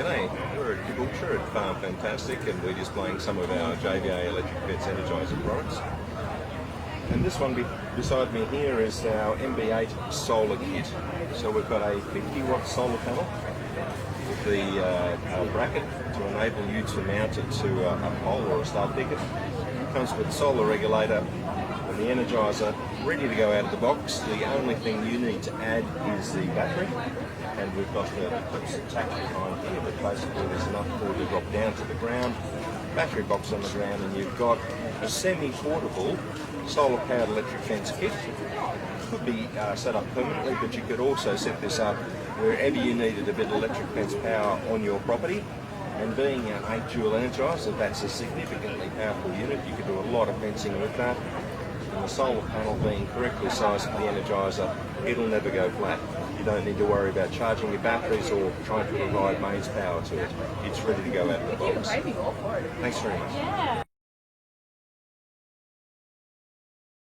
G'day, we're at Gibraltar at Farm Fantastic and we're displaying some of our JVA electric fence energiser products. And this one beside me here is our MB8 solar kit. So we've got a 50-watt solar panel with the bracket to enable you to mount it to a pole or a stud picket. Comes with solar regulator and the energiser ready to go out of the box. The only thing you need to add is the battery, and we've got the clips attached behind here, but basically there's enough cord to drop down to the ground, battery box on the ground, and you've got a semi-portable solar powered electric fence kit. Could be set up permanently, but you could also set this up wherever you needed a bit of electric fence power on your property. And being an 8 joule energiser, that's a significantly powerful unit. You could do a lot of fencing with that. And the solar panel being correctly sized for the energiser, it'll never go flat. You don't need to worry about charging your batteries or trying to provide mains power to it. It's ready to go out of the box. Thanks very much. Yeah.